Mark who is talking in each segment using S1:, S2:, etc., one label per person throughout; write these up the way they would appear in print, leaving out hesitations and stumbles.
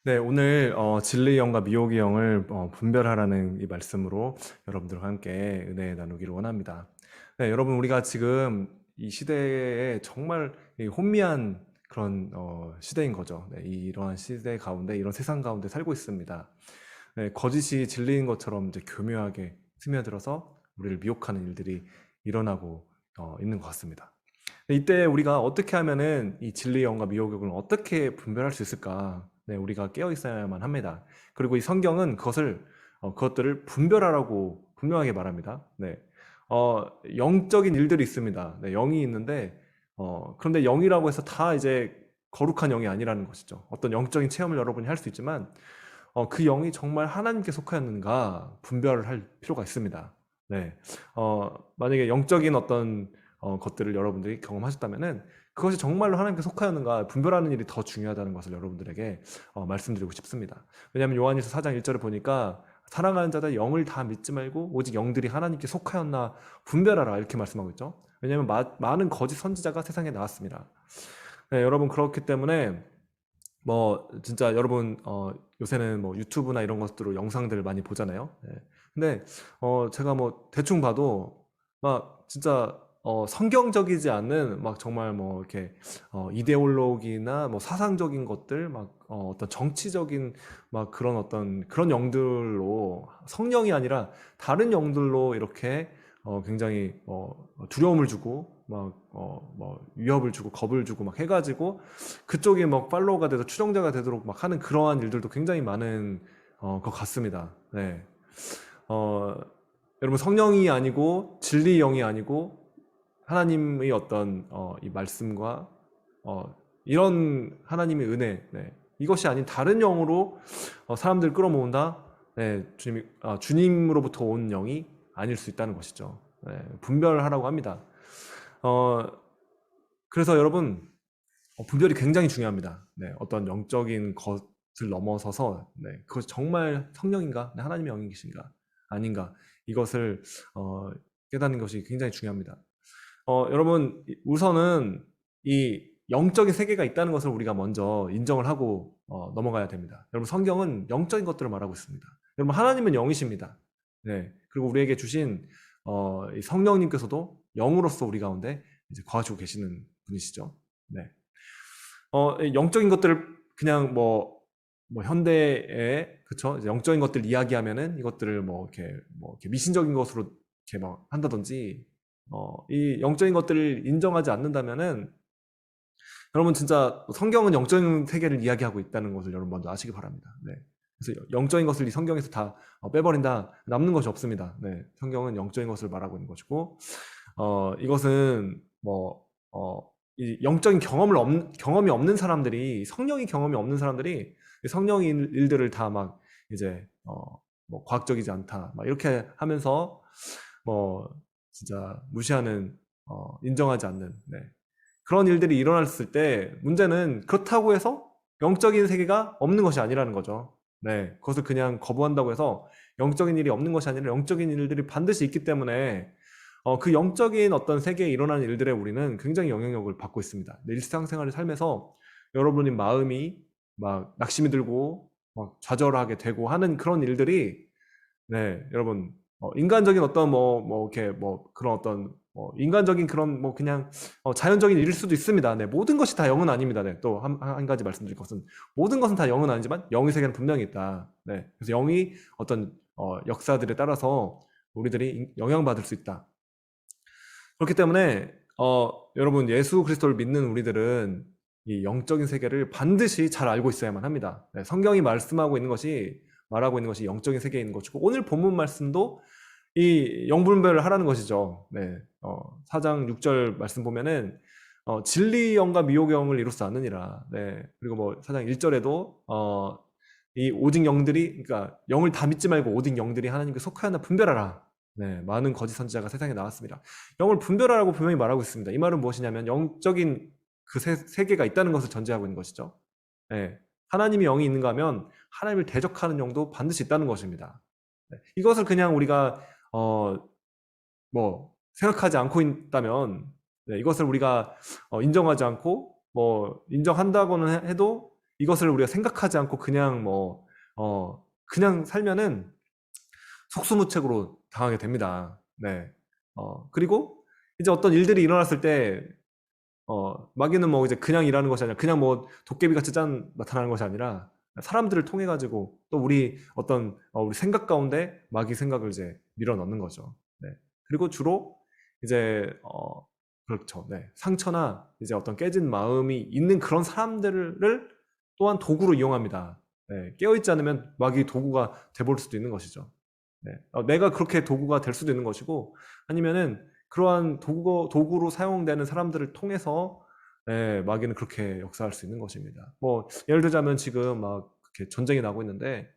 S1: 네, 오늘 진리 영과 미혹의 영을 분별하라는 이 말씀으로 여러분들과 함께 은혜 나누기를 원합니다. 네, 여러분 우리가 지금 이 시대에 정말 이 혼미한 그런 시대인 거죠. 네, 이러한 시대 가운데 이런 세상 가운데 살고 있습니다. 네, 거짓이 진리인 것처럼 이제 교묘하게 스며들어서 우리를 미혹하는 일들이 일어나고 있는 것 같습니다. 네, 이때 우리가 어떻게 하면은 이 진리의 영과 미혹의 영을 어떻게 분별할 수 있을까? 네, 우리가 깨어 있어야만 합니다. 그리고 이 성경은 그것들을 분별하라고 분명하게 말합니다. 네, 영적인 일들이 있습니다. 네, 영이 있는데 그런데 영이라고 해서 다 이제 거룩한 영이 아니라는 것이죠. 어떤 영적인 체험을 여러분이 할 수 있지만 그 영이 정말 하나님께 속하였는가 분별을 할 필요가 있습니다. 네, 만약에 영적인 어떤 것들을 여러분들이 경험하셨다면은 그것이 정말로 하나님께 속하였는가 분별하는 일이 더 중요하다는 것을 여러분들에게 말씀드리고 싶습니다. 왜냐하면 요한일서 4장 1절을 보니까 사랑하는 자들 영을 다 믿지 말고 오직 영들이 하나님께 속하였나 분별하라 이렇게 말씀하고 있죠. 왜냐하면 많은 거짓 선지자가 세상에 나왔습니다. 네, 여러분 그렇기 때문에 뭐 진짜 여러분 요새는 뭐 유튜브나 이런 것들로 영상들을 많이 보잖아요. 예. 근데 제가 뭐 대충 봐도 막 진짜 성경적이지 않는 막 정말 뭐 이렇게 이데올로기나 뭐 사상적인 것들 막 어떤 정치적인 막 그런 어떤 그런 영들로 성령이 아니라 다른 영들로 이렇게 굉장히 두려움을 주고 막 뭐 위협을 주고 겁을 주고 막 해가지고 그쪽이 막 팔로워가 돼서 추종자가 되도록 막 하는 그러한 일들도 굉장히 많은 것 같습니다. 네. 어, 여러분 성령이 아니고 진리 영이 아니고 하나님의 어떤 이 말씀과 이런 하나님의 은혜, 네. 이것이 아닌 다른 영으로 사람들 끌어모은다. 네, 주님으로부터 온 영이 아닐 수 있다는 것이죠. 네, 분별하라고 합니다. 어, 그래서 여러분 분별이 굉장히 중요합니다. 네, 어떤 영적인 것을 넘어서서 그것이 정말 성령인가, 네, 하나님의 영이신가, 아닌가 이것을 깨닫는 것이 굉장히 중요합니다. 여러분 우선은 이 영적인 세계가 있다는 것을 우리가 먼저 인정을 하고 넘어가야 됩니다. 여러분 성경은 영적인 것들을 말하고 있습니다. 여러분 하나님은 영이십니다. 네, 그리고 우리에게 주신 이 성령님께서도 영으로서 우리 가운데 이제 거하시고 계시는 분이시죠. 네. 영적인 것들을 그냥 뭐 현대에 그쵸? 이제 영적인 것들 이야기하면은 이것들을 뭐 이렇게 미신적인 것으로 이렇게 막 한다든지 이 영적인 것들을 인정하지 않는다면은 여러분 진짜 성경은 영적인 세계를 이야기하고 있다는 것을 여러분 먼저 아시기 바랍니다. 네. 그래서 영적인 것을 이 성경에서 다 빼버린다 남는 것이 없습니다. 네. 성경은 영적인 것을 말하고 있는 것이고 이것은 이 영적인 경험이 없는 사람들이 성령이 경험이 없는 사람들이 성령 일들을 다 막 이제 뭐 과학적이지 않다 막 이렇게 하면서 뭐 진짜 무시하는 인정하지 않는 네. 그런 일들이 일어났을 때 문제는 그렇다고 해서 영적인 세계가 없는 것이 아니라는 거죠. 네, 그것을 그냥 거부한다고 해서 영적인 일이 없는 것이 아니라 영적인 일들이 반드시 있기 때문에 그 영적인 어떤 세계에 일어나는 일들에 우리는 굉장히 영향력을 받고 있습니다. 내 일상생활을 살면서 여러분의 마음이 막 낙심이 들고 막 좌절하게 되고 하는 그런 일들이 네, 여러분 인간적인 어떤 이렇게 그런 어떤 인간적인 그런 그냥 자연적인 일일 수도 있습니다. 네, 모든 것이 다 영은 아닙니다. 네, 또 한 가지 말씀드릴 것은 모든 것은 다 영은 아니지만 영의 세계는 분명히 있다. 네, 그래서 영이 어떤 역사들에 따라서 우리들이 영향받을 수 있다. 그렇기 때문에 여러분 예수 그리스도를 믿는 우리들은 이 영적인 세계를 반드시 잘 알고 있어야만 합니다. 네, 성경이 말하고 있는 것이 영적인 세계에 있는 것이고 오늘 본문 말씀도 이 영분별을 하라는 것이죠. 네, 4장 6절 말씀 보면은 진리 영과 미혹의 영을 이루지 않느니라. 네, 그리고 뭐 4장 1절에도 이 오직 영들이 그러니까 영을 다 믿지 말고 오직 영들이 하나님께 속하였나 분별하라. 네, 많은 거짓 선지자가 세상에 나왔습니다. 영을 분별하라고 분명히 말하고 있습니다. 이 말은 무엇이냐면 영적인 그 세계가 있다는 것을 전제하고 있는 것이죠. 네, 하나님이 영이 있는가 하면 하나님을 대적하는 영도 반드시 있다는 것입니다. 네, 이것을 그냥 우리가 생각하지 않고 있다면 네, 이것을 우리가 인정하지 않고 인정한다고는 해도 이것을 우리가 생각하지 않고 그냥 그냥 살면은 속수무책으로 당하게 됩니다. 네. 그리고 이제 어떤 일들이 일어났을 때, 마귀는 뭐 이제 그냥 일하는 것이 아니라 그냥 뭐 도깨비 같이 짠 나타나는 것이 아니라 사람들을 통해 가지고 또 우리 어떤 우리 생각 가운데 마귀 생각을 이제 밀어 넣는 거죠. 네. 그리고 주로 이제 그렇죠. 네. 상처나 이제 어떤 깨진 마음이 있는 그런 사람들을 또한 도구로 이용합니다. 네. 깨어있지 않으면 마귀 도구가 돼볼 수도 있는 것이죠. 네. 내가 그렇게 도구가 될 수도 있는 것이고, 아니면은 그러한 도구로 사용되는 사람들을 통해서 마귀는 그렇게 역사할 수 있는 것입니다. 뭐 예를 들자면 지금 막 이렇게 전쟁이 나고 있는데,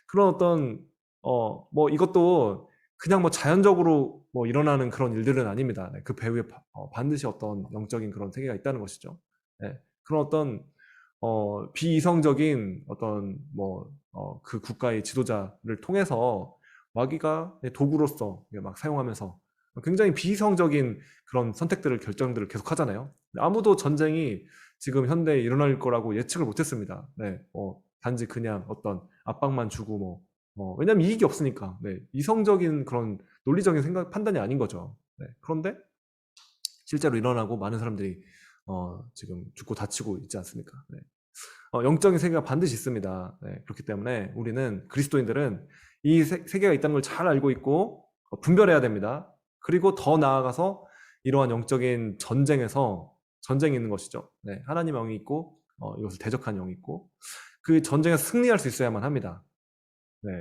S1: 그런 어떤 뭐 이것도 그냥 뭐 자연적으로 뭐 일어나는 그런 일들은 아닙니다. 네, 그 배후에 반드시 어떤 영적인 그런 세계가 있다는 것이죠. 네, 그런 어떤 비이성적인 어떤 그 국가의 지도자를 통해서 마귀가 도구로서 막 사용하면서 굉장히 비이성적인 그런 선택들을 결정들을 계속 하잖아요. 아무도 전쟁이 지금 현대에 일어날 거라고 예측을 못했습니다. 네, 단지 그냥 어떤 압박만 주고 왜냐면 이익이 없으니까. 네, 이성적인 그런 논리적인 생각 판단이 아닌 거죠. 네, 그런데 실제로 일어나고 많은 사람들이 지금 죽고 다치고 있지 않습니까? 네. 영적인 세계가 반드시 있습니다. 네, 그렇기 때문에 우리는 그리스도인들은 이 세계가 있다는 걸 잘 알고 있고 분별해야 됩니다. 그리고 더 나아가서 이러한 영적인 전쟁에서 전쟁이 있는 것이죠. 네, 하나님의 영이 있고 이것을 대적하는 영이 있고 그 전쟁에서 승리할 수 있어야만 합니다. 네,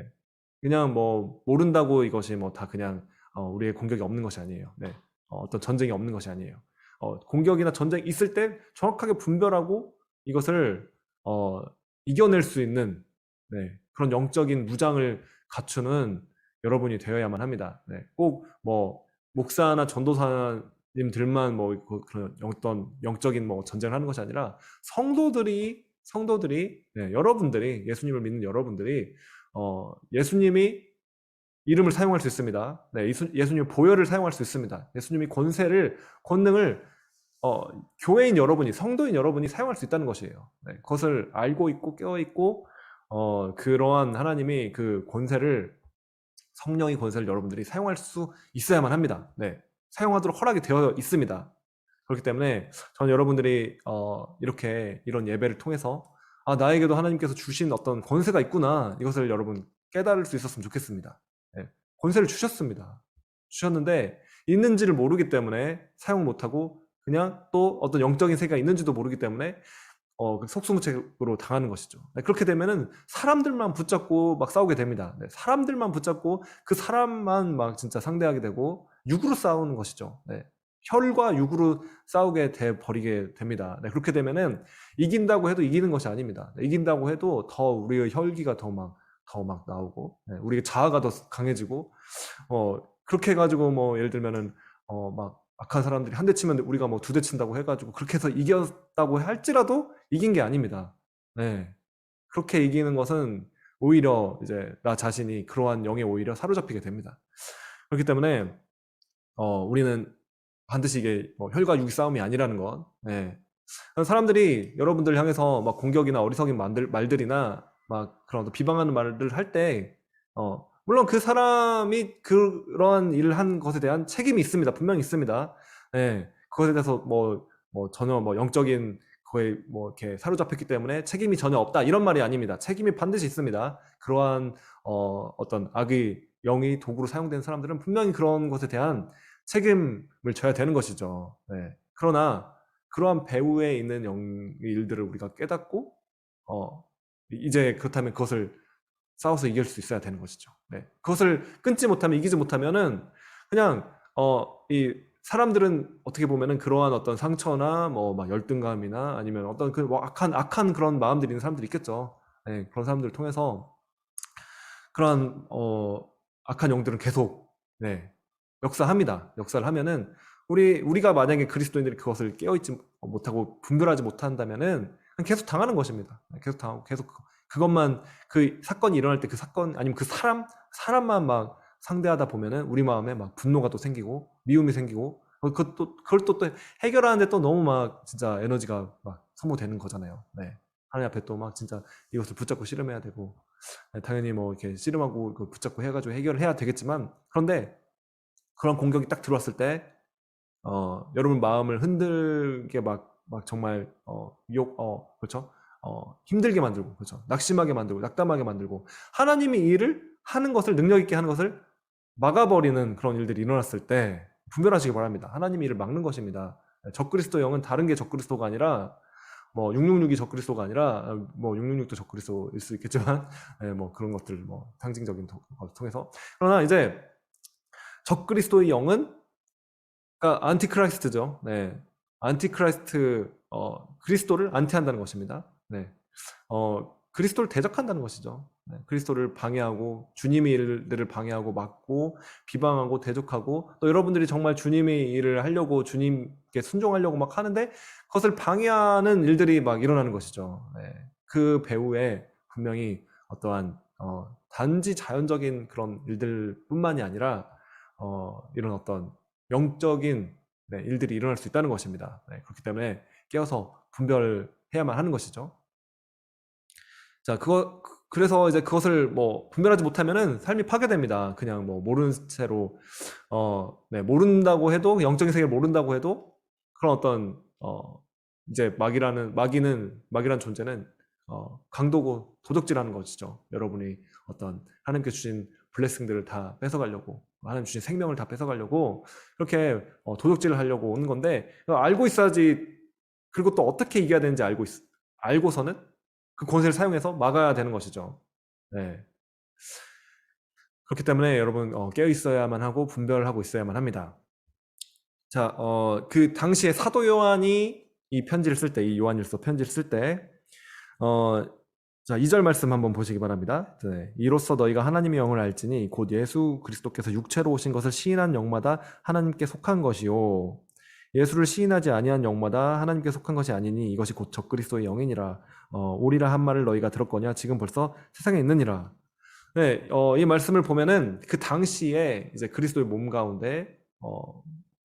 S1: 그냥 뭐 모른다고 이것이 뭐 다 그냥 우리의 공격이 없는 것이 아니에요. 네, 어떤 전쟁이 없는 것이 아니에요. 공격이나 전쟁이 있을 때 정확하게 분별하고 이것을 어, 이겨낼 수 있는 네, 그런 영적인 무장을 갖추는 여러분이 되어야만 합니다. 네, 꼭 뭐 목사나 전도사님들만 그런 어떤 영적인 뭐 전쟁을 하는 것이 아니라 성도들이 네, 여러분들이 예수님을 믿는 여러분들이 예수님이 이름을 사용할 수 있습니다. 네, 예수님의 보혈을 사용할 수 있습니다. 예수님이 권능을 교회인 여러분이, 성도인 여러분이 사용할 수 있다는 것이에요. 네, 그것을 알고 있고 깨어있고 그러한 하나님이 그 권세를, 성령의 권세를 여러분들이 사용할 수 있어야만 합니다. 네, 사용하도록 허락이 되어 있습니다. 그렇기 때문에 저는 여러분들이 이렇게 이런 예배를 통해서 나에게도 하나님께서 주신 어떤 권세가 있구나, 이것을 여러분 깨달을 수 있었으면 좋겠습니다. 네, 권세를 주셨습니다. 주셨는데 있는지를 모르기 때문에 사용 못하고 그냥 또 어떤 영적인 세계가 있는지도 모르기 때문에 속수무책으로 당하는 것이죠. 네, 그렇게 되면은 사람들만 붙잡고 막 싸우게 됩니다. 네, 사람들만 붙잡고 그 사람만 막 진짜 상대하게 되고 육으로 싸우는 것이죠. 네, 혈과 육으로 싸우게 돼 버리게 됩니다. 네, 그렇게 되면은 이긴다고 해도 이기는 것이 아닙니다. 네, 이긴다고 해도 더 우리의 혈기가 더 막 나오고, 네, 우리의 자아가 더 강해지고, 그렇게 해가지고 뭐 예를 들면은 막 악한 사람들이 한 대 치면 우리가 뭐 두 대 친다고 해가지고 그렇게 해서 이겼다고 할지라도 이긴 게 아닙니다. 네. 그렇게 이기는 것은 오히려 이제 나 자신이 그러한 영에 오히려 사로잡히게 됩니다. 그렇기 때문에 우리는 반드시 이게 혈과 육의 싸움이 아니라는 것. 네. 사람들이 여러분들 향해서 막 공격이나 어리석인 말들이나 막 그런 비방하는 말을 할 때, 물론 그 사람이 그러한 일을 한 것에 대한 책임이 있습니다. 분명히 있습니다. 네. 그것에 대해서 전혀 영적인 거에 이렇게 사로잡혔기 때문에 책임이 전혀 없다, 이런 말이 아닙니다. 책임이 반드시 있습니다. 그러한 어떤 악의 영이 도구로 사용된 사람들은 분명히 그런 것에 대한 책임을 져야 되는 것이죠. 네. 그러나 그러한 배후에 있는 일들을 우리가 깨닫고 이제 그렇다면 그것을 싸워서 이길 수 있어야 되는 것이죠. 네. 그것을 끊지 못하면, 이기지 못하면은 그냥 이 사람들은 어떻게 보면은 그러한 어떤 상처나 막 열등감이나 아니면 어떤 그 악한 그런 마음들이 있는 사람들이 있겠죠. 네. 그런 사람들을 통해서 그러한 악한 영들은 계속 네, 역사합니다. 역사를 하면은 우리가 만약에 그리스도인들이 그것을 깨어있지 못하고 분별하지 못한다면은 그냥 계속 당하는 것입니다. 계속 당하고 계속 그것만, 그 사건이 일어날 때 그 사건 아니면 그 사람만 막 상대하다 보면은 우리 마음에 막 분노가 또 생기고 미움이 생기고 그걸 또 해결하는데 또 너무 막 진짜 에너지가 막 소모되는 거잖아요. 네. 하나님 앞에 또 막 진짜 이것을 붙잡고 씨름해야 되고, 당연히 뭐 이렇게 씨름하고 그 붙잡고 해가지고 해결을 해야 되겠지만, 그런데 그런 공격이 딱 들어왔을 때 여러분 마음을 흔들게 막 정말 그렇죠? 힘들게 만들고, 그렇죠? 낙심하게 만들고, 낙담하게 만들고, 하나님이 이 일을 하는 것을, 능력 있게 하는 것을 막아버리는 그런 일들이 일어났을 때 분별하시기 바랍니다. 하나님이 이를 막는 것입니다. 적그리스도 영은 다른 게 적그리스도가 아니라, 뭐 666이 적그리스도가 아니라, 뭐 666도 적그리스도일 수 있겠지만, 뭐 그런 것들, 뭐 상징적인 것을 통해서. 그러나 이제 적그리스도의 영은, 그러니까 안티크라이스트죠. 네. 안티크라이스트, 그리스도를 안티한다는 것입니다. 네. 그리스도를 대적한다는 것이죠. 네. 그리스도를 방해하고, 주님의 일들을 방해하고, 막고, 비방하고, 대적하고, 또 여러분들이 정말 주님의 일을 하려고, 주님께 순종하려고 막 하는데, 그것을 방해하는 일들이 막 일어나는 것이죠. 네. 그 배후에 분명히 어떠한, 단지 자연적인 그런 일들 뿐만이 아니라, 이런 어떤 영적인, 네, 일들이 일어날 수 있다는 것입니다. 네, 그렇기 때문에 깨어서 분별해야만 하는 것이죠. 자, 그래서 이제 그것을 뭐 분별하지 못하면은 삶이 파괴됩니다. 그냥 뭐 모르는 채로, 네, 모른다고 해도, 영적인 세계를 모른다고 해도, 그런 어떤, 이제 막이란 존재는, 강도고 도적질하는 것이죠. 여러분이 어떤 하나님께 주신 블레싱들을 다 뺏어가려고, 하나님 주신 생명을 다 뺏어가려고, 그렇게 도적질을 하려고 오는 건데, 알고 있어야지. 그리고 또 어떻게 이겨야 되는지 알고서는 그 권세를 사용해서 막아야 되는 것이죠. 네. 그렇기 때문에 여러분, 깨어 있어야만 하고 분별하고 있어야만 합니다. 자, 그 당시에 사도 요한이 이 편지를 쓸 때, 이 요한일서 편지를 쓸 때, 자, 2절 말씀 한번 보시기 바랍니다. 네. 이로써 너희가 하나님의 영을 알지니 곧 예수 그리스도께서 육체로 오신 것을 시인한 영마다 하나님께 속한 것이요. 예수를 시인하지 아니한 영마다 하나님께 속한 것이 아니니 이것이 곧 적그리스도의 영이니라. 오리라 한 말을 너희가 들었거냐? 지금 벌써 세상에 있느니라. 네, 이 말씀을 보면은 그 당시에 이제 그리스도의 몸 가운데,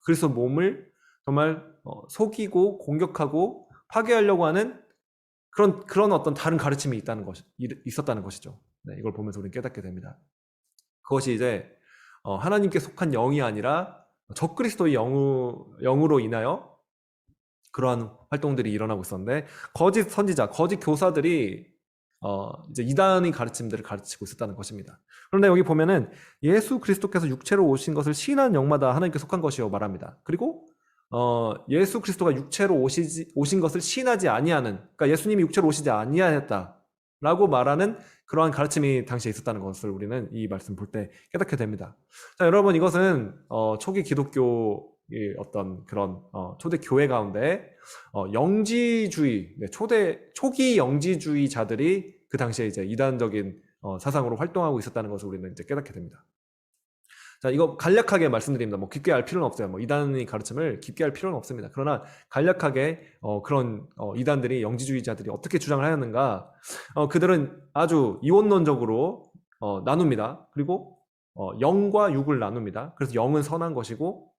S1: 그리스도 몸을 정말 속이고 공격하고 파괴하려고 하는 그런 어떤 다른 가르침이 있었다는 것이죠. 네, 이걸 보면서 우리는 깨닫게 됩니다. 그것이 이제 하나님께 속한 영이 아니라 적그리스도의 영으로 인하여 그러한 활동들이 일어나고 있었는데, 거짓 선지자, 거짓 교사들이 이제 이단의 가르침들을 가르치고 있었다는 것입니다. 그런데 여기 보면은 예수 그리스도께서 육체로 오신 것을 시인한 영마다 하나님께 속한 것이요 말합니다. 그리고 예수 그리스도가 육체로 오신 것을 시인하지 아니하는, 그러니까 예수님이 육체로 오시지 아니하였다라고 말하는 그러한 가르침이 당시에 있었다는 것을 우리는 이 말씀 볼 때 깨닫게 됩니다. 자, 여러분, 이것은 초기 기독교 어떤 그런 초대 교회 가운데 영지주의, 네, 초기 영지주의자들이 그 당시에 이제 이단적인 사상으로 활동하고 있었다는 것을 우리는 이제 깨닫게 됩니다. 자, 이거 간략하게 말씀드립니다. 뭐 깊게 알 필요는 없어요. 뭐 이단의 가르침을 깊게 할 필요는 없습니다. 그러나 간략하게 그런 이단들이, 영지주의자들이 어떻게 주장을 하였는가? 그들은 아주 이원론적으로 나눕니다. 그리고 영과 육을 나눕니다. 그래서 영은 선한 것이고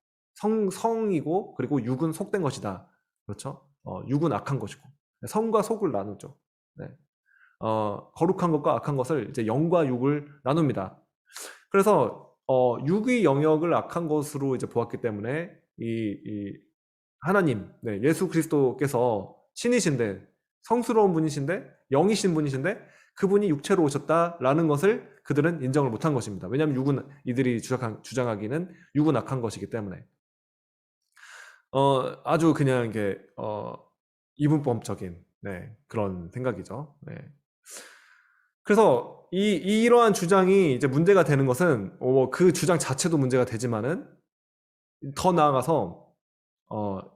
S1: 성이고, 그리고 육은 속된 것이다. 그렇죠? 육은 악한 것이고, 성과 속을 나누죠. 네. 거룩한 것과 악한 것을 이제 영과 육을 나눕니다. 그래서 육의 영역을 악한 것으로 이제 보았기 때문에 이 하나님, 네, 예수 그리스도께서 신이신데, 성스러운 분이신데, 영이신 분이신데, 그분이 육체로 오셨다라는 것을 그들은 인정을 못한 것입니다. 왜냐하면 이들이 주장하기는 육은 악한 것이기 때문에. 아주 그냥 이게 이분법적인, 네, 그런 생각이죠. 네. 그래서 이러한 주장이 이제 문제가 되는 것은 그 주장 자체도 문제가 되지만은 더 나아가서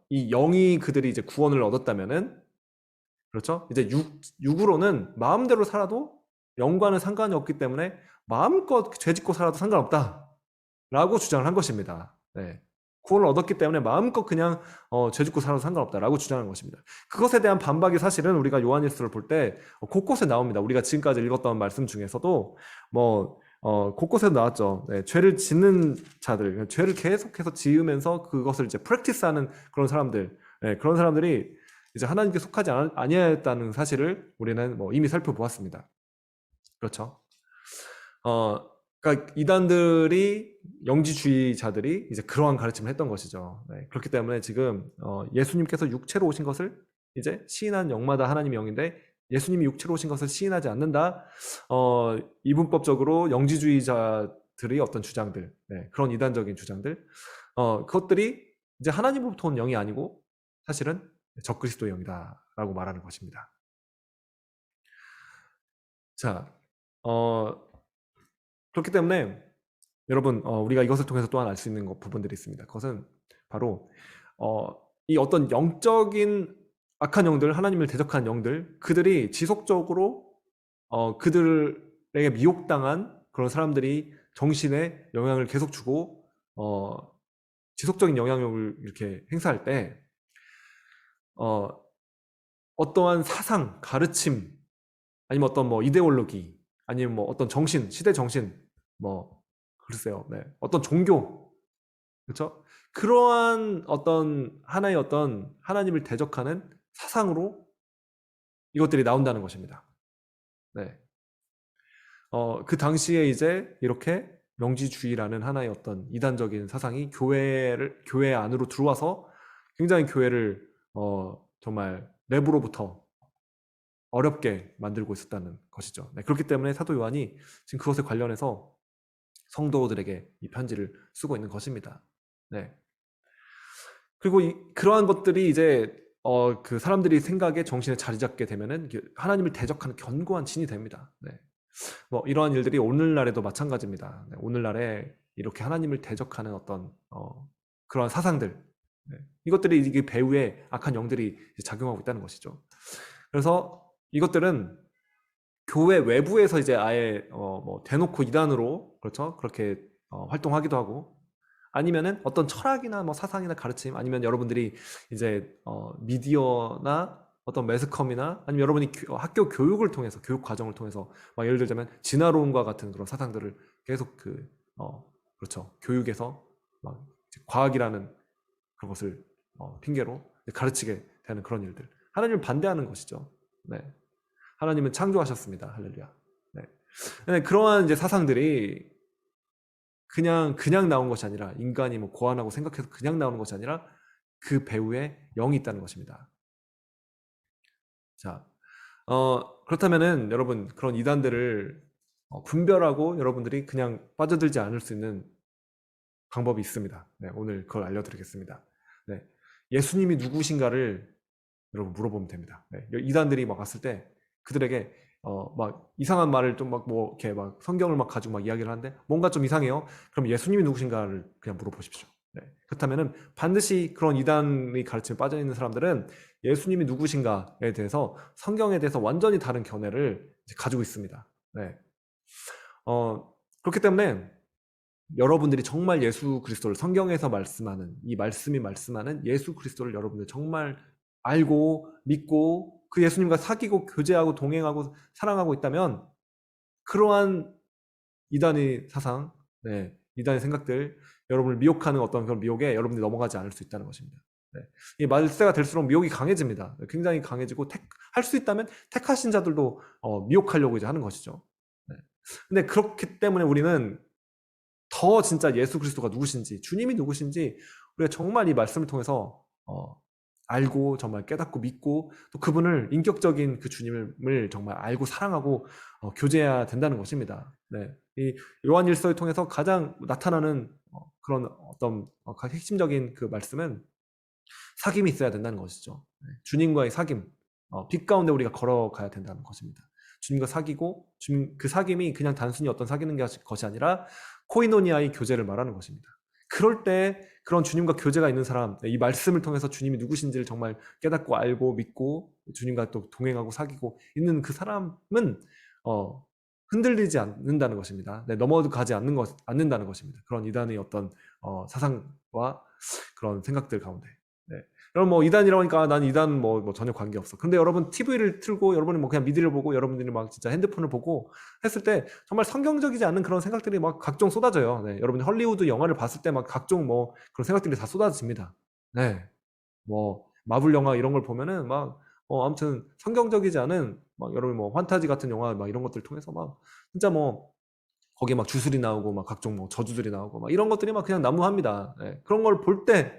S1: 이 영이 그들이 이제 구원을 얻었다면은, 그렇죠? 이제 육으로는 마음대로 살아도 영과는 상관이 없기 때문에 마음껏 죄짓고 살아도 상관없다라고 주장을 한 것입니다. 네. 구원을 얻었기 때문에 마음껏 그냥 죄짓고 살아도 상관없다라고 주장한 것입니다. 그것에 대한 반박이 사실은 우리가 요한일서를 볼 때 곳곳에 나옵니다. 우리가 지금까지 읽었던 말씀 중에서도 뭐 곳곳에 나왔죠. 네, 죄를 짓는 자들, 죄를 계속해서 지으면서 그것을 이제 프랙티스하는 그런 사람들, 네, 그런 사람들이 이제 하나님께 속하지 아니하였다는 사실을 우리는 뭐 이미 살펴보았습니다. 그렇죠? 그러니까 이단들이 영지주의자들이 이제 그러한 가르침을 했던 것이죠. 네, 그렇기 때문에 지금 예수님께서 육체로 오신 것을 이제 시인한 영마다 하나님의 영인데 예수님이 육체로 오신 것을 시인하지 않는다. 이분법적으로 영지주의자들의 어떤 주장들, 네, 그런 이단적인 주장들, 그것들이 이제 하나님으로부터 온 영이 아니고 사실은 적그리스도의 영이다라고 말하는 것입니다. 자, 그렇기 때문에 여러분, 우리가 이것을 통해서 또한 알 수 있는 부분들이 있습니다. 그것은 바로 이 어떤 영적인 악한 영들, 하나님을 대적한 영들, 그들이 지속적으로 그들에게 미혹당한 그런 사람들이 정신에 영향을 계속 주고 지속적인 영향력을 이렇게 행사할 때 어떠한 사상, 가르침, 아니면 어떤 뭐 이데올로기, 아니면 뭐 어떤 정신, 시대 정신, 뭐 글쎄요, 네, 어떤 종교, 그렇죠? 그러한 어떤 하나의 어떤 하나님을 대적하는 사상으로 이것들이 나온다는 것입니다. 네, 그 당시에 이제 이렇게 명지주의라는 하나의 어떤 이단적인 사상이 교회 안으로 들어와서 굉장히 교회를 정말 내부로부터 어렵게 만들고 있었다는 것이죠. 네, 그렇기 때문에 사도 요한이 지금 그것에 관련해서 성도들에게 이 편지를 쓰고 있는 것입니다. 네. 그리고 그러한 것들이 이제 그 사람들이 생각에 정신에 자리 잡게 되면은 하나님을 대적하는 견고한 진이 됩니다. 네. 뭐 이러한 일들이 오늘날에도 마찬가지입니다. 네, 오늘날에 이렇게 하나님을 대적하는 어떤 그러한 사상들, 네, 이것들이 이게 배후에 악한 영들이 작용하고 있다는 것이죠. 그래서 이것들은 교회 외부에서 이제 아예 뭐 대놓고 이단으로 그렇죠? 그렇게 활동하기도 하고 아니면은 어떤 철학이나 뭐 사상이나 가르침 아니면 여러분들이 이제 미디어나 어떤 매스컴이나 아니면 여러분이 학교 교육을 통해서 교육 과정을 통해서 막 예를 들자면 진화론과 같은 그런 사상들을 계속 그렇죠 교육에서 막 과학이라는 그것을 핑계로 가르치게 되는 그런 일들 하나님을 반대하는 것이죠. 네. 하나님은 창조하셨습니다. 할렐루야. 네. 네, 그러한 이제 사상들이 그냥 나온 것이 아니라 인간이 뭐 고안하고 생각해서 그냥 나오는 것이 아니라 그 배후에 영이 있다는 것입니다. 자, 그렇다면은 여러분 그런 이단들을 분별하고 여러분들이 그냥 빠져들지 않을 수 있는 방법이 있습니다. 네, 오늘 그걸 알려드리겠습니다. 네, 예수님이 누구신가를 여러분 물어보면 됩니다. 네, 이단들이 막 왔을 때 그들에게 막 이상한 말을 좀 막 뭐 이렇게 막 성경을 막 가지고 막 이야기를 하는데 뭔가 좀 이상해요. 그럼 예수님이 누구신가를 그냥 물어보십시오. 네. 그렇다면은 반드시 그런 이단의 가르침에 빠져 있는 사람들은 예수님이 누구신가에 대해서 성경에 대해서 완전히 다른 견해를 가지고 있습니다. 네. 그렇기 때문에 여러분들이 정말 예수 그리스도를 성경에서 말씀하는 이 말씀이 말씀하는 예수 그리스도를 여러분들 정말 알고 믿고 그 예수님과 사귀고 교제하고 동행하고 사랑하고 있다면 그러한 이단의 사상, 네, 이단의 생각들 여러분을 미혹하는 어떤 그런 미혹에 여러분들이 넘어가지 않을 수 있다는 것입니다. 네. 이 말세가 될수록 미혹이 강해집니다. 굉장히 강해지고 할 수 있다면 택하신 자들도 미혹하려고 이제 하는 것이죠. 네. 근데 그렇기 때문에 우리는 더 진짜 예수 그리스도가 누구신지 주님이 누구신지 우리가 정말 이 말씀을 통해서 알고 정말 깨닫고 믿고 또 그분을 인격적인 그 주님을 정말 알고 사랑하고 교제해야 된다는 것입니다. 네. 이 요한일서를 통해서 가장 나타나는 그런 어떤 핵심적인 그 말씀은 사귐이 있어야 된다는 것이죠. 네. 주님과의 사귐, 빛 가운데 우리가 걸어가야 된다는 것입니다. 주님과 사귀고 그 사귐이 그냥 단순히 어떤 사귀는 것이 아니라 코이노니아의 교제를 말하는 것입니다. 그럴 때 그런 주님과 교제가 있는 사람, 이 말씀을 통해서 주님이 누구신지를 정말 깨닫고 알고 믿고 주님과 또 동행하고 사귀고 있는 그 사람은 흔들리지 않는다는 것입니다. 네, 넘어가지 않는다는 것입니다. 그런 이단의 어떤 사상과 그런 생각들 가운데. 네. 여러분 뭐 이단이라고 하니까 난 이단 뭐 전혀 관계 없어. 근데 여러분 TV를 틀고 여러분이 뭐 그냥 미디어를 보고 여러분들이 막 진짜 핸드폰을 보고 했을 때 정말 성경적이지 않은 그런 생각들이 막 각종 쏟아져요. 네. 여러분이 헐리우드 영화를 봤을 때 막 각종 뭐 그런 생각들이 다 쏟아집니다. 네. 뭐 마블 영화 이런 걸 보면은 막 아무튼 성경적이지 않은 막 여러분 뭐 환타지 같은 영화 막 이런 것들 통해서 막 진짜 뭐 거기에 막 주술이 나오고 막 각종 뭐 저주들이 나오고 막 이런 것들이 막 그냥 난무합니다. 네. 그런 걸 볼 때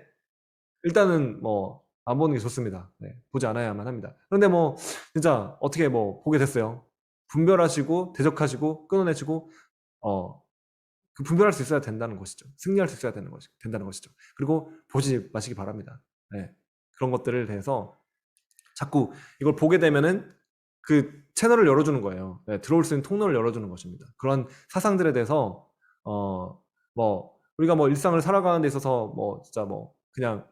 S1: 일단은 뭐 안 보는 게 좋습니다. 네. 보지 않아야만 합니다. 그런데 뭐 진짜 어떻게 뭐 보게 됐어요. 분별하시고 대적하시고 끊어내시고 어, 그 분별할 수 있어야 된다는 것이죠. 승리할 수 있어야 된다는 것이죠. 그리고 보지 마시기 바랍니다. 네. 그런 것들을 대해서 자꾸 이걸 보게 되면은 그 채널을 열어주는 거예요. 네, 들어올 수 있는 통로를 열어주는 것입니다. 그런 사상들에 대해서 뭐 우리가 뭐 일상을 살아가는 데 있어서 뭐 진짜 뭐 그냥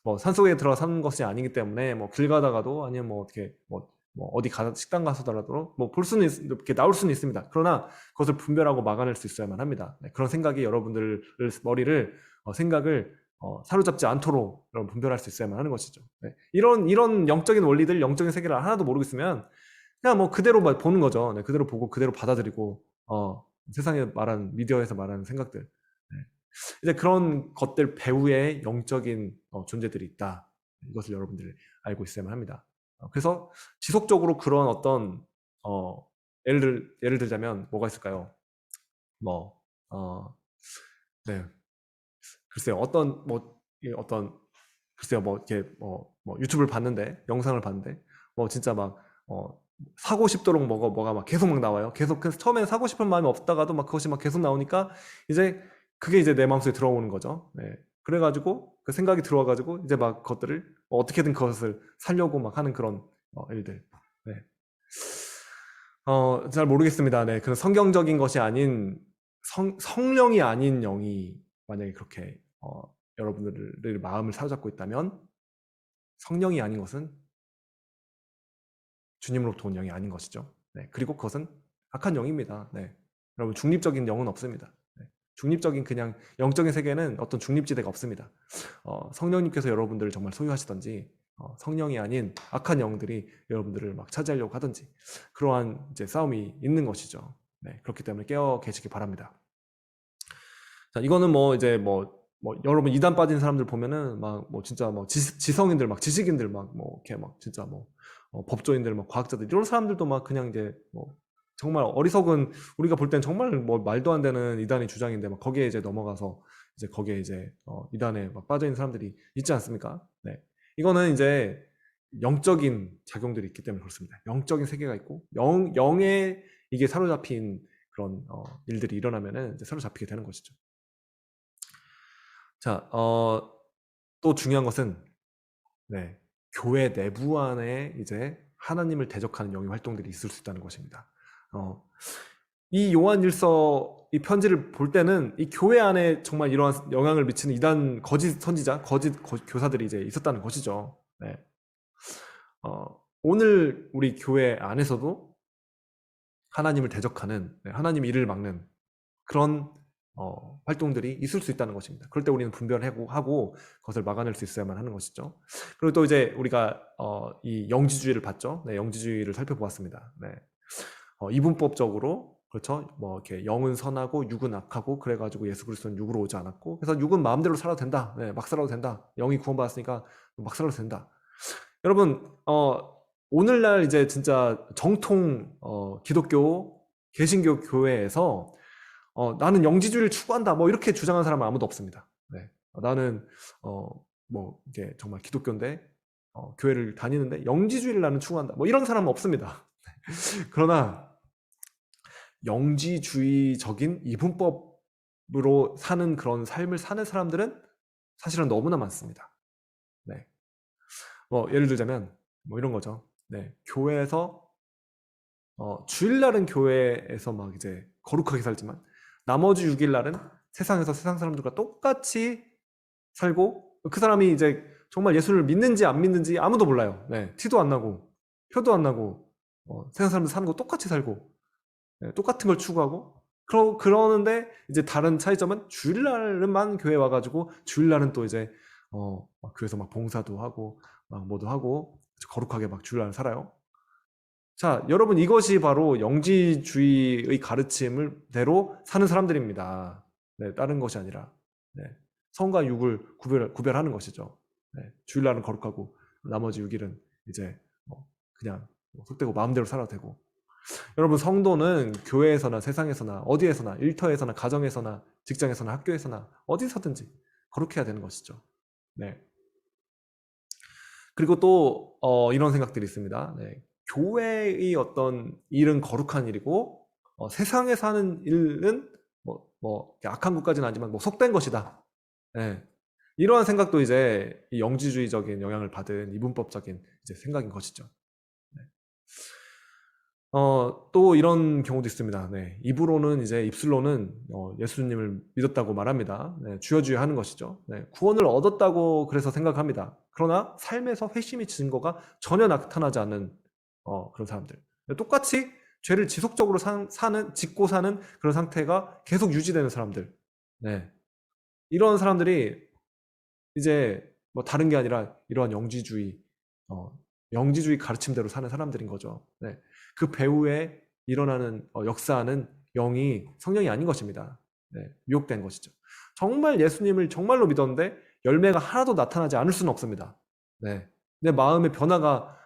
S1: 뭐 산속에 들어 사는 것이 아니기 때문에 뭐 길 가다가도 아니면 뭐 어떻게 뭐 어디 식당 가서더라도 뭐 볼 수는 이렇게 나올 수는 있습니다. 그러나 그것을 분별하고 막아낼 수 있어야만 합니다. 네, 그런 생각이 여러분들 머리를 생각을 사로잡지 않도록 여러분 분별할 수 있어야만 하는 것이죠. 네. 이런 영적인 원리들, 영적인 세계를 하나도 모르고 있으면 그냥 뭐 그대로 보는 거죠. 네, 그대로 보고 그대로 받아들이고 세상에 말하는 미디어에서 말하는 생각들. 네. 이제 그런 것들 배후에 영적인 존재들이 있다. 이것을 여러분들이 알고 있어야만 합니다. 그래서 지속적으로 그런 어떤 예를 들자면 뭐가 있을까요? 뭐 네. 글쎄요. 글쎄요. 뭐 이렇게 뭐 유튜브를 봤는데 영상을 봤는데 뭐 진짜 막 사고 싶도록 뭐가 막 계속 막 나와요. 계속 그래서 처음엔 사고 싶은 마음이 없다가도 막 그것이 막 계속 나오니까 이제 그게 이제 내 마음속에 들어오는 거죠. 네. 그래가지고 그 생각이 들어와가지고 이제 막 그것들을 어떻게든 그것을 살려고 막 하는 그런 일들. 네. 잘 모르겠습니다. 네. 그런 성경적인 것이 아닌 성령이 아닌 영이 만약에 그렇게 여러분들의 마음을 사로잡고 있다면 성령이 아닌 것은 주님으로부터 온 영이 아닌 것이죠. 네. 그리고 그것은 악한 영입니다. 네. 여러분 중립적인 영은 없습니다. 네. 중립적인 그냥 영적인 세계는 어떤 중립지대가 없습니다. 성령님께서 여러분들을 정말 소유하시던지 성령이 아닌 악한 영들이 여러분들을 막 차지하려고 하든지 그러한 이제 싸움이 있는 것이죠. 네. 그렇기 때문에 깨어 계시기 바랍니다. 자, 이거는 뭐 이제 뭐 여러분 이단 빠진 사람들 보면은 막 뭐 진짜 뭐 지성인들 막 지식인들 막 뭐 이렇게 막 진짜 뭐 법조인들 막 과학자들 이런 사람들도 막 그냥 이제 뭐 정말 어리석은 우리가 볼 땐 정말 뭐 말도 안 되는 이단의 주장인데 막 거기에 이제 넘어가서 이제 거기에 이제 이단에 막 빠져 있는 사람들이 있지 않습니까? 네. 이거는 이제 영적인 작용들이 있기 때문에 그렇습니다. 영적인 세계가 있고 영에 이게 사로잡힌 그런 일들이 일어나면은 이제 사로잡히게 되는 것이죠. 자, 또 중요한 것은, 네, 교회 내부 안에 이제 하나님을 대적하는 영의 활동들이 있을 수 있다는 것입니다. 이 요한일서 이 편지를 볼 때는 이 교회 안에 정말 이러한 영향을 미치는 이단 거짓 선지자, 거짓 교사들이 이제 있었다는 것이죠. 네. 오늘 우리 교회 안에서도 하나님을 대적하는, 하나님 일을 막는 그런 활동들이 있을 수 있다는 것입니다. 그럴 때 우리는 분별하고 그것을 막아낼 수 있어야만 하는 것이죠. 그리고 또 이제 우리가 이 영지주의를 봤죠. 네, 영지주의를 살펴보았습니다. 네. 이분법적으로 그렇죠. 뭐 이렇게 영은 선하고 육은 악하고 그래가지고 예수 그리스도는 육으로 오지 않았고 그래서 육은 마음대로 살아도 된다. 네, 막 살아도 된다. 영이 구원받았으니까 막 살아도 된다. 여러분 오늘날 이제 진짜 정통 기독교 개신교 교회에서 나는 영지주의를 추구한다. 뭐 이렇게 주장하는 사람은 아무도 없습니다. 네. 나는 뭐 이게 정말 기독교인데 교회를 다니는데 영지주의를 나는 추구한다. 뭐 이런 사람은 없습니다. 그러나 영지주의적인 이분법으로 사는 그런 삶을 사는 사람들은 사실은 너무나 많습니다. 네. 뭐 예를 들자면 뭐 이런 거죠. 네. 교회에서 주일날은 교회에서 막 이제 거룩하게 살지만 나머지 6일날은 세상에서 세상 사람들과 똑같이 살고 그 사람이 이제 정말 예수를 믿는지 안 믿는지 아무도 몰라요. 네. 티도 안 나고 표도 안 나고 세상 사람들 사는 거 똑같이 살고 네, 똑같은 걸 추구하고 그러는데 이제 다른 차이점은 주일날만 교회 와가지고 주일날은 또 이제 막 교회에서 막 봉사도 하고 막 뭐도 하고 거룩하게 막 주일날 살아요. 자, 여러분 이것이 바로 영지주의의 가르침을 대로 사는 사람들입니다. 네, 다른 것이 아니라 네, 성과 육을 구별하는 것이죠. 네, 주일날은 거룩하고 나머지 6일은 이제 그냥 속되고 마음대로 살아도 되고. 여러분, 성도는 교회에서나 세상에서나 어디에서나 일터에서나 가정에서나 직장에서나 학교에서나 어디서든지 거룩해야 되는 것이죠. 네. 그리고 또 이런 생각들이 있습니다. 네. 교회의 어떤 일은 거룩한 일이고 세상에서 하는 일은 악한 것까지는 아니지만 속된 것이다. 네. 이러한 생각도 이제 이 영지주의적인 영향을 받은 이분법적인 이제 생각인 것이죠. 네. 또 이런 경우도 있습니다. 네. 입술로는 예수님을 믿었다고 말합니다. 네. 주여 하는 것이죠. 네. 구원을 얻었다고 그래서 생각합니다. 그러나 삶에서 회심의 증거가 전혀 나타나지 않는 그런 사람들. 똑같이 죄를 지속적으로 짓고 사는 그런 상태가 계속 유지되는 사람들. 네. 이런 사람들이 이제 다른 게 아니라 이러한 영지주의 가르침대로 사는 사람들인 거죠. 네. 그 배후에 일어나는 역사하는 영이 성령이 아닌 것입니다. 네. 미혹된 것이죠. 정말 예수님을 정말로 믿었는데 열매가 하나도 나타나지 않을 수는 없습니다. 네. 내 마음의 변화가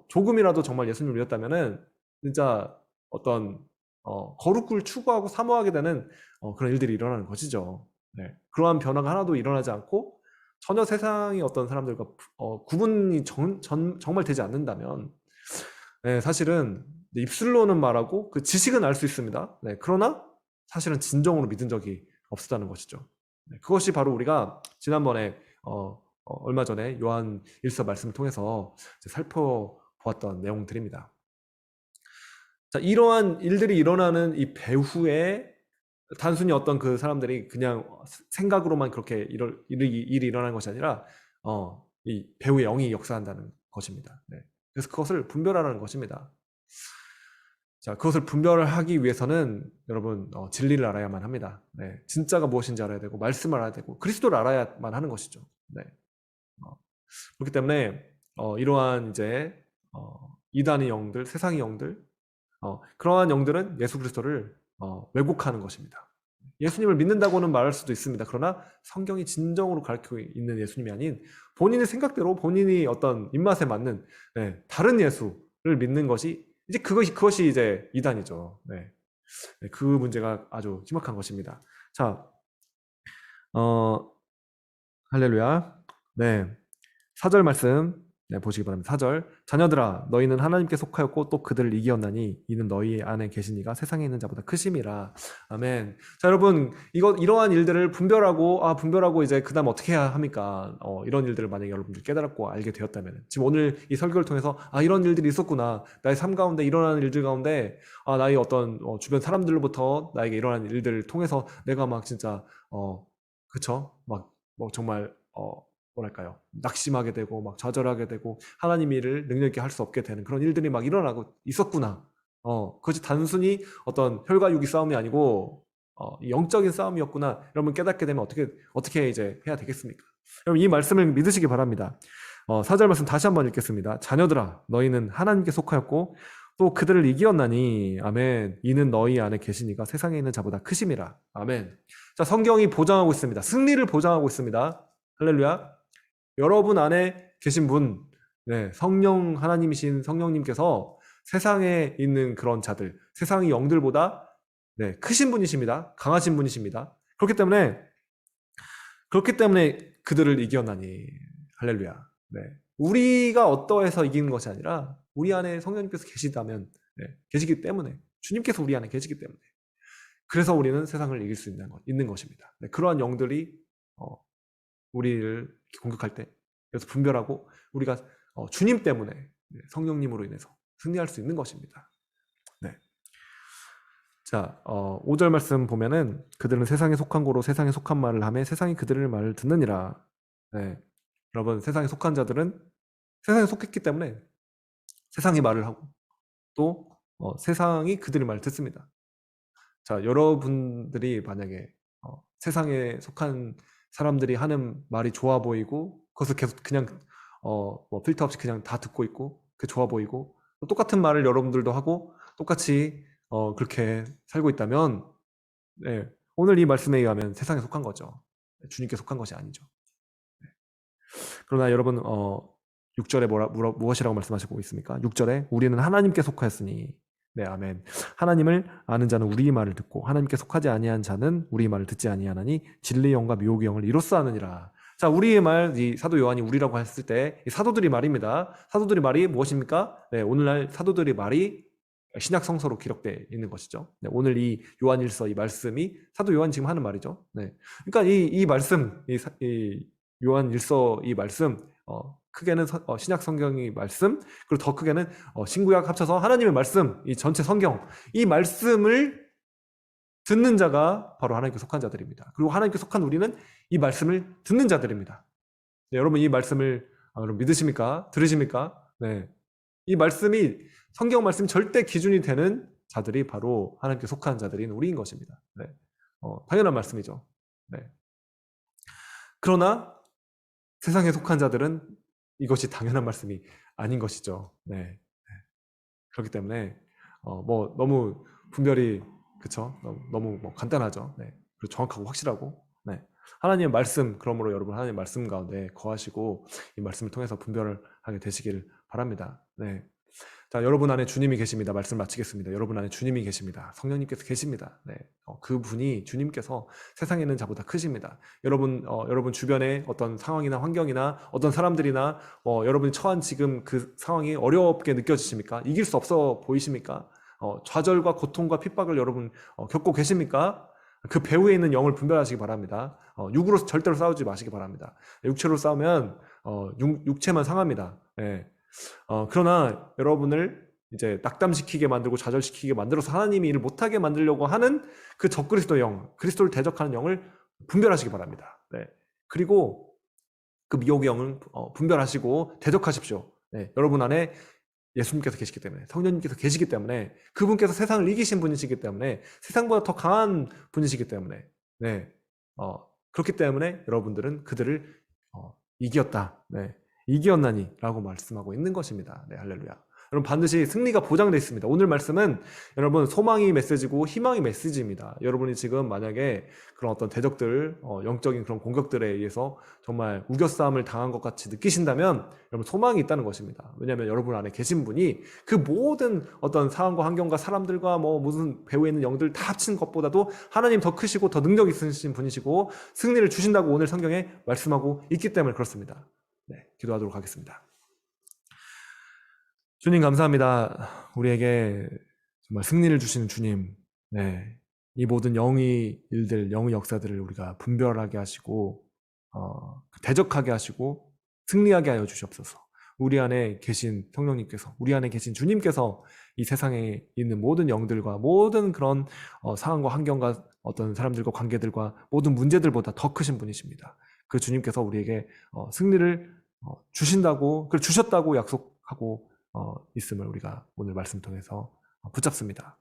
S1: 조금이라도 정말 예수님을 믿었다면은 진짜 어떤 거룩을 추구하고 사모하게 되는 그런 일들이 일어나는 것이죠. 네. 그러한 변화가 하나도 일어나지 않고 전혀 세상의 어떤 사람들과 구분이 정말 되지 않는다면 네, 사실은 입술로는 말하고 그 지식은 알 수 있습니다. 네, 그러나 사실은 진정으로 믿은 적이 없었다는 것이죠. 네, 그것이 바로 우리가 지난번에 얼마 전에 요한 일서 말씀을 통해서 살펴보았던 내용들입니다. 자, 이러한 일들이 일어나는 이 배후에 단순히 어떤 그 사람들이 그냥 생각으로만 그렇게 일이 일어나는 것이 아니라 이 배우의 영이 역사한다는 것입니다. 네. 그래서 그것을 분별하라는 것입니다. 자, 그것을 분별하기 위해서는 여러분 진리를 알아야만 합니다. 네. 진짜가 무엇인지 알아야 되고 말씀을 알아야 되고 그리스도를 알아야만 하는 것이죠. 네. 그렇기 때문에 이러한 이제 이단의 영들, 세상의 영들, 그러한 영들은 예수 그리스도를 왜곡하는 것입니다. 예수님을 믿는다고는 말할 수도 있습니다. 그러나 성경이 진정으로 가르치고 있는 예수님이 아닌 본인의 생각대로 본인이 어떤 입맛에 맞는 다른 예수를 믿는 것이 이제 그것이 이제 이단이죠. 네. 그 문제가 아주 심각한 것입니다. 자, 할렐루야. 네. 4절 말씀 보시기 바랍니다. 4절 자녀들아 너희는 하나님께 속하였고 또 그들을 이기었나니 이는 너희 안에 계시니가 세상에 있는 자보다 크심이라. 아멘. 자, 여러분 이러한 일들을 분별하고 이제 그다음 어떻게 해야 합니까? 이런 일들을 만약에 여러분들 깨달았고 알게 되었다면 지금 오늘 이 설교를 통해서 이런 일들이 있었구나. 나의 삶 가운데 일어나는 일들 가운데 나의 어떤 주변 사람들로부터 나에게 일어나는 일들을 통해서 내가 막 진짜 그쵸? 막 정말 뭐랄까요? 낙심하게 되고 막 좌절하게 되고 하나님 일을 능력 있게 할 수 없게 되는 그런 일들이 막 일어나고 있었구나. 그것이 단순히 어떤 혈과 육의 싸움이 아니고 영적인 싸움이었구나. 여러분 깨닫게 되면 어떻게 이제 해야 되겠습니까? 여러분 이 말씀을 믿으시기 바랍니다. 4절 말씀 다시 한번 읽겠습니다. 자녀들아 너희는 하나님께 속하였고 또 그들을 이기었나니 아멘. 이는 너희 안에 계시니가 세상에 있는 자보다 크심이라. 아멘. 자, 성경이 보장하고 있습니다. 승리를 보장하고 있습니다. 할렐루야. 여러분 안에 계신 분, 성령 하나님이신 성령님께서 세상에 있는 그런 자들, 세상의 영들보다 크신 분이십니다. 강하신 분이십니다. 그렇기 때문에 그들을 이겼나니. 할렐루야. 우리가 어떠해서 이기는 것이 아니라 우리 안에 성령님께서 계시다면, 계시기 때문에, 주님께서 우리 안에 계시기 때문에 그래서 우리는 세상을 이길 수 있는 것입니다. 그러한 영들이 우리를 공격할 때 그래서 분별하고 우리가 주님 때문에 성령님으로 인해서 승리할 수 있는 것입니다. 네. 자, 5절 말씀 보면은 그들은 세상에 속한 고로 세상에 속한 말을 하며 세상이 그들의 말을 듣느니라. 네. 여러분 세상에 속한 자들은 세상에 속했기 때문에 세상의 말을 하고 또 세상이 그들의 말을 듣습니다. 자, 여러분들이 만약에 세상에 속한 사람들이 하는 말이 좋아 보이고 그것을 계속 그냥 필터 없이 그냥 다 듣고 있고 그게 좋아 보이고 똑같은 말을 여러분들도 하고 똑같이 그렇게 살고 있다면 오늘 이 말씀에 의하면 세상에 속한 거죠. 주님께 속한 것이 아니죠. 그러나 여러분 6절에 무엇이라고 말씀하시고 있습니까? 6절에 우리는 하나님께 속하였으니. 네, 아멘. 하나님을 아는 자는 우리의 말을 듣고 하나님께 속하지 아니한 자는 우리의 말을 듣지 아니하나니 진리의 영과 미혹의 영을 이로써 아느니라. 자, 우리의 말, 이 사도 요한이 우리라고 했을 때 이 사도들이 말입니다. 사도들이 말이 무엇입니까? 네, 오늘날 사도들이 말이 신약 성서로 기록되어 있는 것이죠. 네, 오늘 이 요한일서 이 말씀이 사도 요한이 지금 하는 말이죠. 네, 그러니까 이 말씀, 이 요한일서 이 말씀, 크게는 신약 성경의 말씀, 그리고 더 크게는 신구약 합쳐서 하나님의 말씀, 이 전체 성경, 이 말씀을 듣는 자가 바로 하나님께 속한 자들입니다. 그리고 하나님께 속한 우리는 이 말씀을 듣는 자들입니다. 네, 여러분 이 말씀을 여러분 믿으십니까? 들으십니까? 네, 이 말씀이 성경 말씀이 절대 기준이 되는 자들이 바로 하나님께 속한 자들인 우리인 것입니다. 네, 당연한 말씀이죠. 네. 그러나 세상에 속한 자들은 이것이 당연한 말씀이 아닌 것이죠. 네. 그렇기 때문에 뭐 너무 분별이 그쵸? 너무 뭐 간단하죠. 네. 그리고 정확하고 확실하고. 네. 하나님의 말씀, 그러므로 여러분 하나님의 말씀 가운데 거하시고 이 말씀을 통해서 분별을 하게 되시길 바랍니다. 네. 자, 여러분 안에 주님이 계십니다. 말씀 마치겠습니다. 여러분 안에 주님이 계십니다. 성령님께서 계십니다. 네. 그분이 주님께서 세상에 있는 자보다 크십니다. 여러분 주변에 어떤 상황이나 환경이나 어떤 사람들이나 여러분이 처한 지금 그 상황이 어렵게 느껴지십니까? 이길 수 없어 보이십니까? 좌절과 고통과 핍박을 여러분 겪고 계십니까? 그 배후에 있는 영을 분별하시기 바랍니다. 육으로 절대로 싸우지 마시기 바랍니다. 육체로 싸우면 육체만 상합니다. 네. 그러나 여러분을 이제 낙담시키게 만들고 좌절시키게 만들어서 하나님이 일을 못하게 만들려고 하는 그 적그리스도 영, 그리스도를 대적하는 영을 분별하시기 바랍니다. 네. 그리고 그 미혹의 영을 분별하시고 대적하십시오. 네. 여러분 안에 예수님께서 계시기 때문에, 성령님께서 계시기 때문에, 그분께서 세상을 이기신 분이시기 때문에, 세상보다 더 강한 분이시기 때문에, 네. 그렇기 때문에 여러분들은 그들을 이겼다. 네. 이기었나니 라고 말씀하고 있는 것입니다. 네, 할렐루야. 여러분 반드시 승리가 보장되어 있습니다. 오늘 말씀은 여러분 소망이 메시지고 희망이 메시지입니다. 여러분이 지금 만약에 그런 어떤 대적들, 영적인 그런 공격들에 의해서 정말 우겨싸움을 당한 것 같이 느끼신다면 여러분 소망이 있다는 것입니다. 왜냐하면 여러분 안에 계신 분이 그 모든 어떤 상황과 환경과 사람들과 뭐 무슨 배후에 있는 영들 다 합친 것보다도 하나님 더 크시고 더 능력 있으신 분이시고 승리를 주신다고 오늘 성경에 말씀하고 있기 때문에 그렇습니다. 네, 기도하도록 하겠습니다. 주님 감사합니다. 우리에게 정말 승리를 주시는 주님. 네, 이 모든 영의 일들, 영의 역사들을 우리가 분별하게 하시고 대적하게 하시고 승리하게 하여 주시옵소서. 우리 안에 계신 성령님께서, 우리 안에 계신 주님께서 이 세상에 있는 모든 영들과 모든 그런 상황과 환경과 어떤 사람들과 관계들과 모든 문제들보다 더 크신 분이십니다. 그 주님께서 우리에게 승리를 주신다고, 그걸 주셨다고 약속하고 있음을 우리가 오늘 말씀 통해서 붙잡습니다.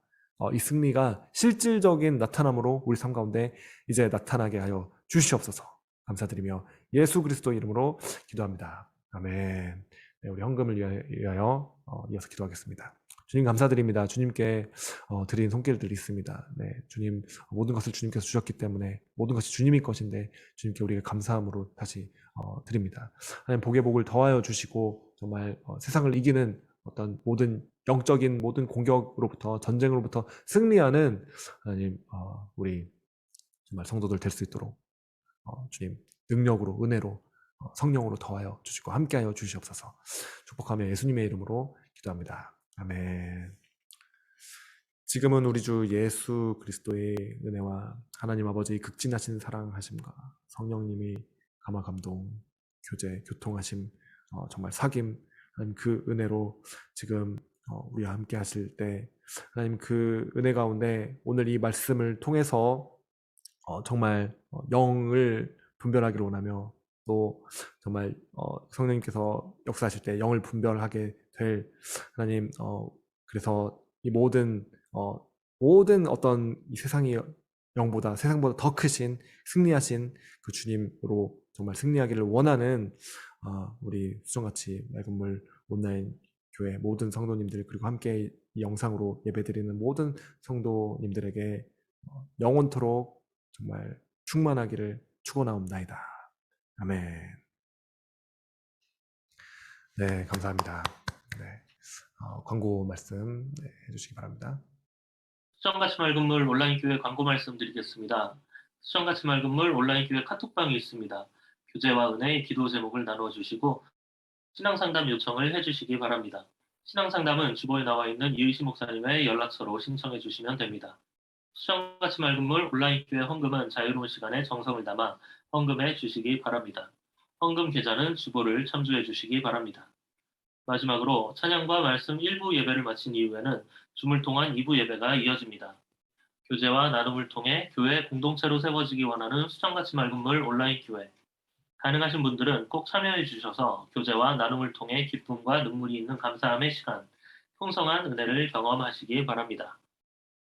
S1: 이 승리가 실질적인 나타남으로 우리 삶 가운데 이제 나타나게 하여 주시옵소서. 감사드리며 예수 그리스도 이름으로 기도합니다. 아멘. 네, 우리 헌금을 위하여 이어서 기도하겠습니다. 주님 감사드립니다. 주님께 드린 손길들이 있습니다. 네, 주님 모든 것을 주님께서 주셨기 때문에 모든 것이 주님의 것인데 주님께 우리가 감사함으로 다시 드립니다. 하나님 복의 복을 더하여 주시고 정말 세상을 이기는 어떤 모든 영적인 모든 공격으로부터 전쟁으로부터 승리하는 하나님 우리 정말 성도들 될 수 있도록 주님 능력으로 은혜로 성령으로 더하여 주시고 함께하여 주시옵소서. 축복하며 예수님의 이름으로 기도합니다. 아멘. 지금은 우리 주 예수 그리스도의 은혜와 하나님 아버지의 극진하신 사랑하심과 성령님이 감화 감동 교제 교통하심 정말 사귐 하나님 그 은혜로 지금 우리와 함께 하실 때 하나님 그 은혜 가운데 오늘 이 말씀을 통해서 정말 영을 분별하기를 원하며 또 정말 성령님께서 역사하실 때 영을 분별하게 될 하나님 그래서 이 모든 어떤 이 세상의 영보다 세상보다 더 크신 승리하신 그 주님으로 정말 승리하기를 원하는 우리 수정같이 맑은 물 온라인 교회 모든 성도님들 그리고 함께 이 영상으로 예배드리는 모든 성도님들에게 영원토록 정말 충만하기를 축원하옵나이다. 아멘. 네, 감사합니다. 네, 광고 말씀 네, 해주시기 바랍니다.
S2: 수정같이 맑은 물 온라인 교회 광고 말씀드리겠습니다. 수정같이 맑은 물 온라인 교회 카톡방이 있습니다. 교제와 은혜의 기도 제목을 나누어 주시고 신앙상담 요청을 해주시기 바랍니다. 신앙상담은 주보에 나와 있는 이의시 목사님의 연락처로 신청해 주시면 됩니다. 수정같이 맑은 물 온라인 교회 헌금은 자유로운 시간에 정성을 담아 헌금해 주시기 바랍니다. 헌금 계좌는 주보를 참조해 주시기 바랍니다. 마지막으로 찬양과 말씀 1부 예배를 마친 이후에는 줌을 통한 2부 예배가 이어집니다. 교제와 나눔을 통해 교회 공동체로 세워지기 원하는 수정같이 맑은 물 온라인 교회. 가능하신 분들은 꼭 참여해 주셔서 교제와 나눔을 통해 기쁨과 눈물이 있는 감사함의 시간, 풍성한 은혜를 경험하시기 바랍니다.